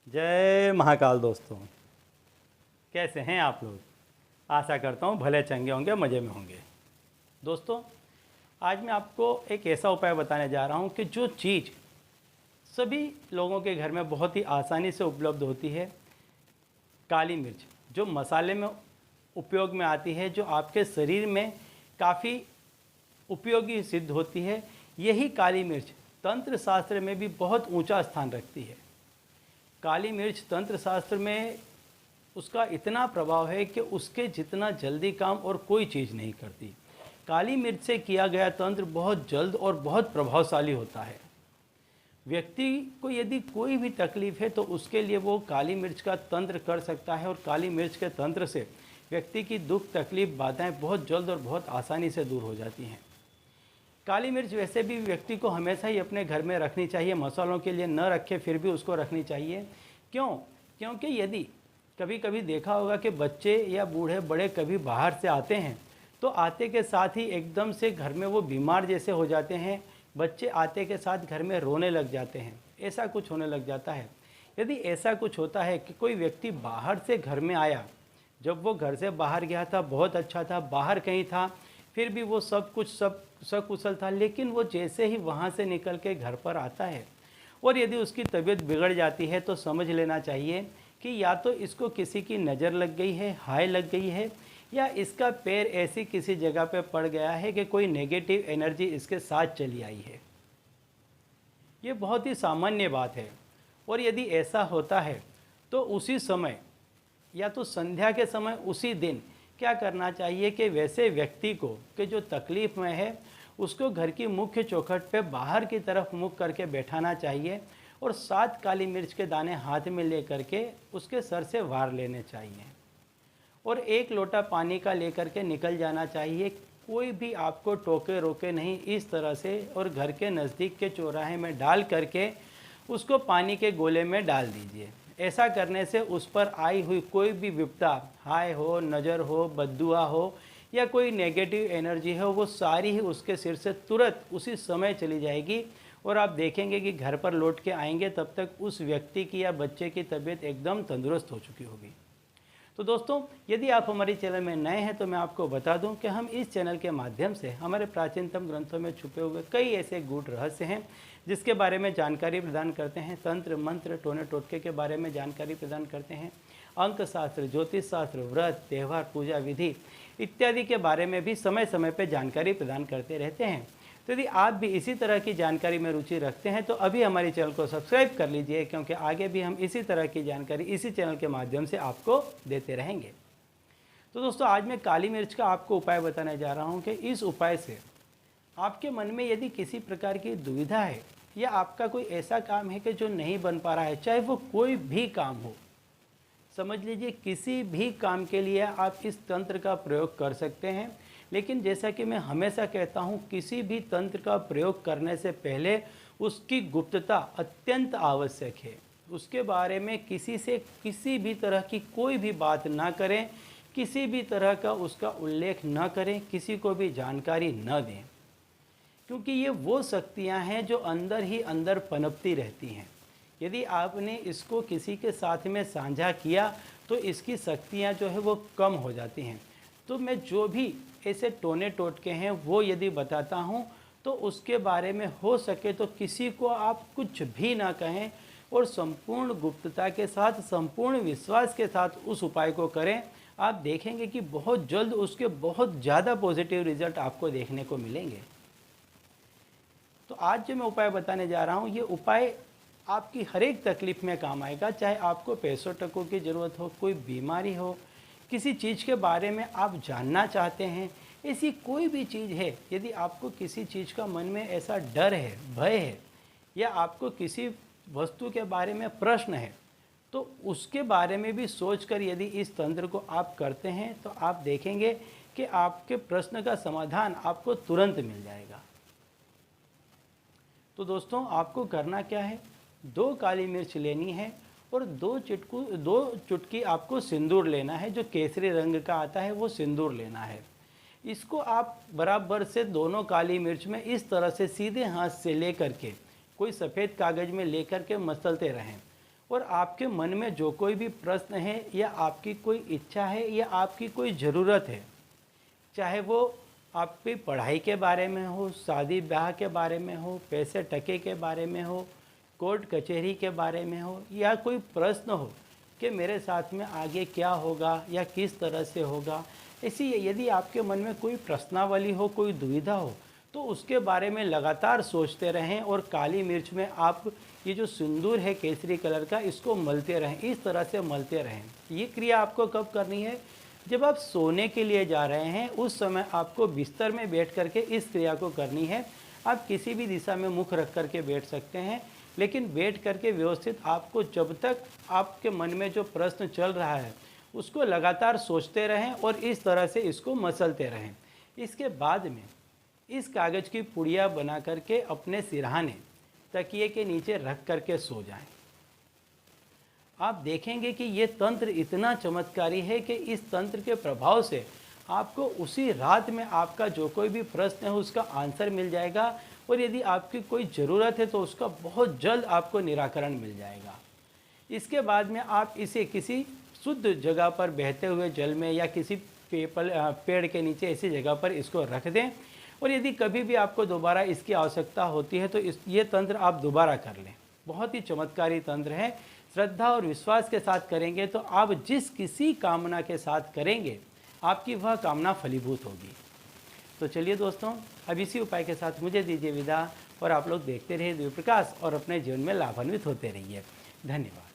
जय महाकाल दोस्तों, कैसे हैं आप लोग। आशा करता हूँ भले चंगे होंगे, मज़े में होंगे। दोस्तों, आज मैं आपको एक ऐसा उपाय बताने जा रहा हूँ कि जो चीज़ सभी लोगों के घर में बहुत ही आसानी से उपलब्ध होती है, काली मिर्च, जो मसाले में उपयोग में आती है, जो आपके शरीर में काफ़ी उपयोगी सिद्ध होती है। यही काली मिर्च तंत्र शास्त्र में भी बहुत ऊंचा स्थान रखती है। काली मिर्च तंत्र शास्त्र में उसका इतना प्रभाव है कि उसके जितना जल्दी काम और कोई चीज़ नहीं करती। काली मिर्च से किया गया तंत्र बहुत जल्द और बहुत प्रभावशाली होता है। व्यक्ति को यदि कोई भी तकलीफ़ है तो उसके लिए वो काली मिर्च का तंत्र कर सकता है, और काली मिर्च के तंत्र से व्यक्ति की दुख तकलीफ बाधाएं बहुत जल्द और बहुत आसानी से दूर हो जाती हैं। काली मिर्च वैसे भी व्यक्ति को हमेशा ही अपने घर में रखनी चाहिए, मसालों के लिए न रखे फिर भी उसको रखनी चाहिए। क्यों? क्योंकि यदि कभी कभी देखा होगा कि बच्चे या बूढ़े बड़े कभी बाहर से आते हैं तो आते के साथ ही एकदम से घर में वो बीमार जैसे हो जाते हैं। बच्चे आते के साथ घर में रोने लग जाते हैं, ऐसा कुछ होने लग जाता है। यदि ऐसा कुछ होता है कि कोई व्यक्ति बाहर से घर में आया, जब वो घर से बाहर गया था बहुत अच्छा था, बाहर कहीं था, फिर भी वो सब कुछ सब सकुशल था, लेकिन वो जैसे ही वहाँ से निकल के घर पर आता है और यदि उसकी तबीयत बिगड़ जाती है तो समझ लेना चाहिए कि या तो इसको किसी की नज़र लग गई है, हाय लग गई है, या इसका पैर ऐसी किसी जगह पे पड़ गया है कि कोई नेगेटिव एनर्जी इसके साथ चली आई है। ये बहुत ही सामान्य बात है। और यदि ऐसा होता है तो उसी समय या तो संध्या के समय उसी दिन क्या करना चाहिए कि वैसे व्यक्ति को कि जो तकलीफ़ में है उसको घर की मुख्य चौखट पे बाहर की तरफ मुख करके बैठाना चाहिए, और 7 काली मिर्च के दाने हाथ में ले करके उसके सर से वार लेने चाहिए, और 1 लोटा पानी का लेकर के निकल जाना चाहिए। कोई भी आपको टोके रोके नहीं, इस तरह से, और घर के नज़दीक के चौराहे में डाल करके उसको पानी के गोले में डाल दीजिए। ऐसा करने से उस पर आई हुई कोई भी विपदा, हाय हो, नज़र हो, बद्दुआ हो, या कोई नेगेटिव एनर्जी है, वो सारी ही उसके सिर से तुरंत उसी समय चली जाएगी। और आप देखेंगे कि घर पर लौट के आएंगे तब तक उस व्यक्ति की या बच्चे की तबीयत एकदम तंदुरुस्त हो चुकी होगी। तो दोस्तों, यदि आप हमारे चैनल में नए हैं तो मैं आपको बता दूं कि हम इस चैनल के माध्यम से हमारे प्राचीनतम ग्रंथों में छुपे हुए कई ऐसे गूढ़ रहस्य हैं जिसके बारे में जानकारी प्रदान करते हैं। तंत्र मंत्र टोने टोटके के बारे में जानकारी प्रदान करते हैं। अंक शास्त्र, ज्योतिष शास्त्र, व्रत, त्यौहार, पूजा विधि इत्यादि के बारे में भी समय समय पर जानकारी प्रदान करते रहते हैं। तो यदि आप भी इसी तरह की जानकारी में रुचि रखते हैं तो अभी हमारे चैनल को सब्सक्राइब कर लीजिए, क्योंकि आगे भी हम इसी तरह की जानकारी इसी चैनल के माध्यम से आपको देते रहेंगे। तो दोस्तों, आज मैं काली मिर्च का आपको उपाय बताने जा रहा हूं कि इस उपाय से आपके मन में यदि किसी प्रकार की दुविधा है या आपका कोई ऐसा काम है कि जो नहीं बन पा रहा है, चाहे वो कोई भी काम हो, समझ लीजिए किसी भी काम के लिए आप इस तंत्र का प्रयोग कर सकते हैं। लेकिन जैसा कि मैं हमेशा कहता हूं, किसी भी तंत्र का प्रयोग करने से पहले उसकी गुप्तता अत्यंत आवश्यक है। उसके बारे में किसी से किसी भी तरह की कोई भी बात ना करें, किसी भी तरह का उसका उल्लेख ना करें, किसी को भी जानकारी न दें, क्योंकि ये वो शक्तियां हैं जो अंदर ही अंदर पनपती रहती हैं। यदि आपने इसको किसी के साथ में साझा किया तो इसकी शक्तियां जो है वो कम हो जाती हैं। तो मैं जो भी ऐसे टोने टोटके हैं वो यदि बताता हूं तो उसके बारे में हो सके तो किसी को आप कुछ भी ना कहें, और संपूर्ण गुप्तता के साथ, संपूर्ण विश्वास के साथ उस उपाय को करें। आप देखेंगे कि बहुत जल्द उसके बहुत ज़्यादा पॉजिटिव रिजल्ट आपको देखने को मिलेंगे। तो आज जो मैं उपाय बताने जा रहा हूँ, ये उपाय आपकी हर एक तकलीफ़ में काम आएगा। चाहे आपको पैसों टकों की ज़रूरत हो, कोई बीमारी हो, किसी चीज़ के बारे में आप जानना चाहते हैं, ऐसी कोई भी चीज़ है, यदि आपको किसी चीज़ का मन में ऐसा डर है, भय है, या आपको किसी वस्तु के बारे में प्रश्न है, तो उसके बारे में भी सोचकर यदि इस तंत्र को आप करते हैं तो आप देखेंगे कि आपके प्रश्न का समाधान आपको तुरंत मिल जाएगा। तो दोस्तों, आपको करना क्या है, 2 काली मिर्च लेनी है और 2 चुटकी आपको सिंदूर लेना है। जो केसरी रंग का आता है वो सिंदूर लेना है। इसको आप बराबर से दोनों काली मिर्च में इस तरह से सीधे हाथ से लेकर के कोई सफ़ेद कागज़ में लेकर के मसलते रहें। और आपके मन में जो कोई भी प्रश्न है या आपकी कोई इच्छा है या आपकी कोई ज़रूरत है, चाहे वो आपकी पढ़ाई के बारे में हो, शादी ब्याह के बारे में हो, पैसे टके के बारे में हो, कोर्ट कचहरी के बारे में हो, या कोई प्रश्न हो कि मेरे साथ में आगे क्या होगा या किस तरह से होगा, ऐसी यदि आपके मन में कोई प्रश्नावली हो, कोई दुविधा हो, तो उसके बारे में लगातार सोचते रहें और काली मिर्च में आप ये जो सिंदूर है केसरी कलर का, इसको मलते रहें, इस तरह से मलते रहें। ये क्रिया आपको कब करनी है? जब आप सोने के लिए जा रहे हैं उस समय आपको बिस्तर में बैठ करके इस क्रिया को करनी है। आप किसी भी दिशा में मुख रख करके बैठ सकते हैं, लेकिन बैठ करके व्यवस्थित आपको जब तक आपके मन में जो प्रश्न चल रहा है उसको लगातार सोचते रहें और इस तरह से इसको मसलते रहें। इसके बाद में इस कागज़ की पुड़िया बना करके अपने सिरहाने तकिए के नीचे रख करके सो जाएं। आप देखेंगे कि ये तंत्र इतना चमत्कारी है कि इस तंत्र के प्रभाव से आपको उसी रात में आपका जो कोई भी प्रश्न है उसका आंसर मिल जाएगा, और यदि आपकी कोई ज़रूरत है तो उसका बहुत जल्द आपको निराकरण मिल जाएगा। इसके बाद में आप इसे किसी शुद्ध जगह पर बहते हुए जल में या किसी पेड़ के नीचे ऐसी जगह पर इसको रख दें, और यदि कभी भी आपको दोबारा इसकी आवश्यकता होती है तो ये तंत्र आप दोबारा कर लें। बहुत ही चमत्कारी तंत्र है। श्रद्धा और विश्वास के साथ करेंगे तो आप जिस किसी कामना के साथ करेंगे आपकी वह कामना फलीभूत होगी। तो चलिए दोस्तों, अब इसी उपाय के साथ मुझे दीजिए विदा, और आप लोग देखते रहिए दिव्य प्रकाश और अपने जीवन में लाभान्वित होते रहिए। धन्यवाद।